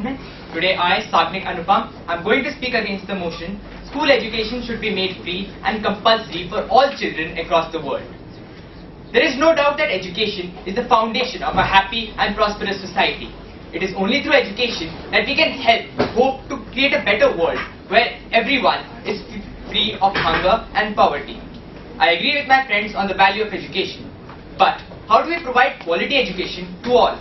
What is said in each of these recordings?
gentlemen, today I, Sagnik Anupam, am going to speak against the motion, school education should be made free and compulsory for all children across the world. There is no doubt that education is the foundation of a happy and prosperous society. It is only through education that we can hope to create a better world where everyone is free of hunger and poverty. I agree with my friends on the value of education. But how do we provide quality education to all?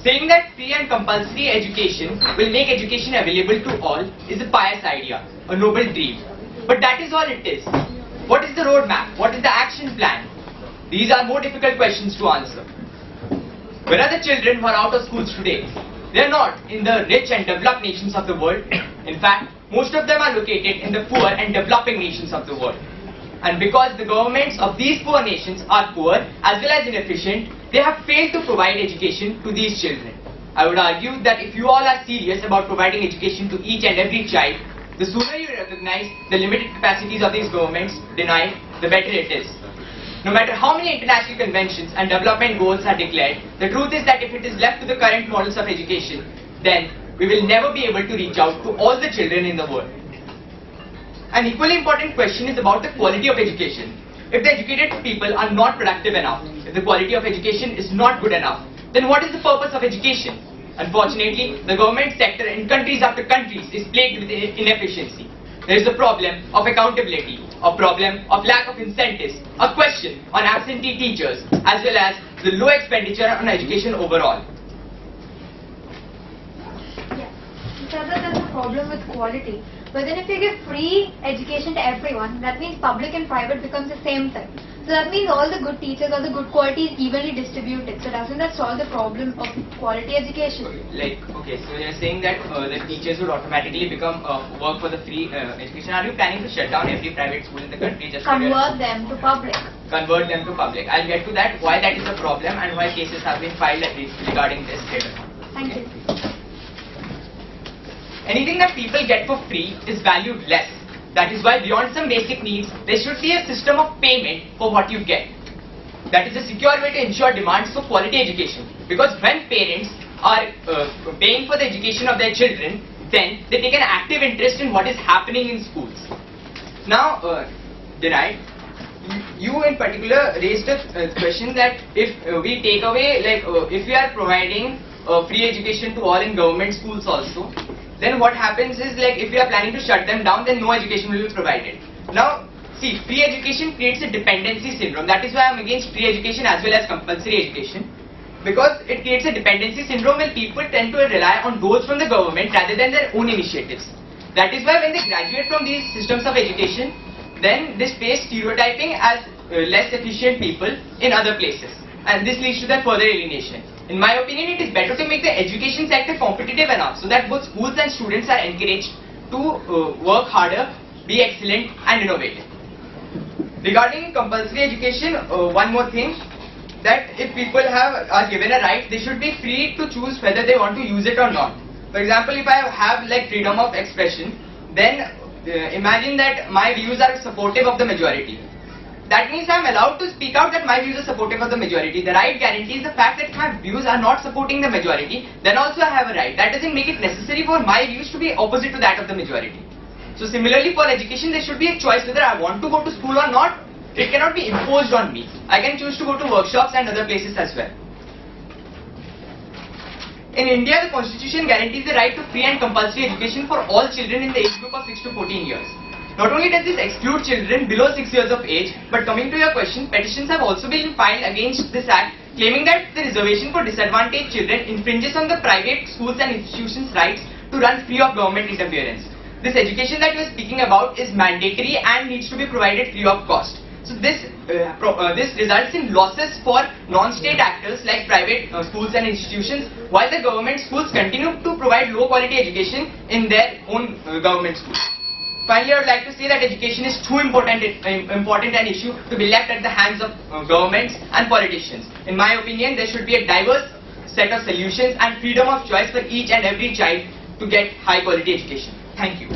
Saying that free and compulsory education will make education available to all is a pious idea, a noble dream. But that is all it is. What is the roadmap? What is the action plan? These are more difficult questions to answer. Where are the children who are out of schools today? They are not in the rich and developed nations of the world. In fact, most of them are located in the poor and developing nations of the world. And because the governments of these poor nations are poor as well as inefficient, they have failed to provide education to these children. I would argue that if you all are serious about providing education to each and every child, the sooner you recognize the limited capacities of these governments denied, the better it is. No matter how many international conventions and development goals are declared, the truth is that if it is left to the current models of education, then we will never be able to reach out to all the children in the world. An equally important question is about the quality of education. If the educated people are not productive enough, if the quality of education is not good enough, then what is the purpose of education? Unfortunately, the government sector in countries after countries is plagued with inefficiency. There is a problem of accountability, a problem of lack of incentives, a question on absentee teachers, as well as the low expenditure on education overall. There's a problem with quality. But then if you give free education to everyone, that means public and private becomes the same thing. So that means all the good teachers, all the good quality is evenly distributed. So doesn't that solve the problem of quality education? So you're saying that the teachers would automatically become work for the free education. Are you planning to shut down every private school in the country? Convert them to public. Convert them to public. I'll get to that, why that is a problem and why cases have been filed regarding this later. Thank you. Anything that people get for free is valued less. That is why beyond some basic needs, there should be a system of payment for what you get. That is a secure way to ensure demands for quality education. Because when parents are paying for the education of their children, then they take an active interest in what is happening in schools. Now, Denied, you in particular raised a question that if we take away, if we are providing free education to all in government schools also, then what happens is if we are planning to shut them down, then no education will be provided. Now, see, free education creates a dependency syndrome. That is why I am against free education as well as compulsory education. Because it creates a dependency syndrome where people tend to rely on those from the government rather than their own initiatives. That is why when they graduate from these systems of education, then they face stereotyping as less efficient people in other places. And this leads to their further alienation. In my opinion, it is better to make the education sector competitive enough so that both schools and students are encouraged to work harder, be excellent and innovative. Regarding compulsory education, one more thing, that if people are given a right, they should be free to choose whether they want to use it or not. For example, if I have freedom of expression, then imagine that my views are supportive of the majority. That means I am allowed to speak out that my views are supportive of the majority. The right guarantees the fact that if my views are not supporting the majority, then also I have a right. That doesn't make it necessary for my views to be opposite to that of the majority. So similarly for education, there should be a choice whether I want to go to school or not. It cannot be imposed on me. I can choose to go to workshops and other places as well. In India, the constitution guarantees the right to free and compulsory education for all children in the age group of 6 to 14 years. Not only does this exclude children below 6 years of age, but coming to your question, petitions have also been filed against this act, claiming that the reservation for disadvantaged children infringes on the private schools and institutions' rights to run free of government interference. This education that we are speaking about is mandatory and needs to be provided free of cost. So this results in losses for non-state actors like private schools and institutions, while the government schools continue to provide low quality education in their own government schools. Finally, I would like to say that education is too important an issue to be left at the hands of governments and politicians. In my opinion, there should be a diverse set of solutions and freedom of choice for each and every child to get high quality education. Thank you.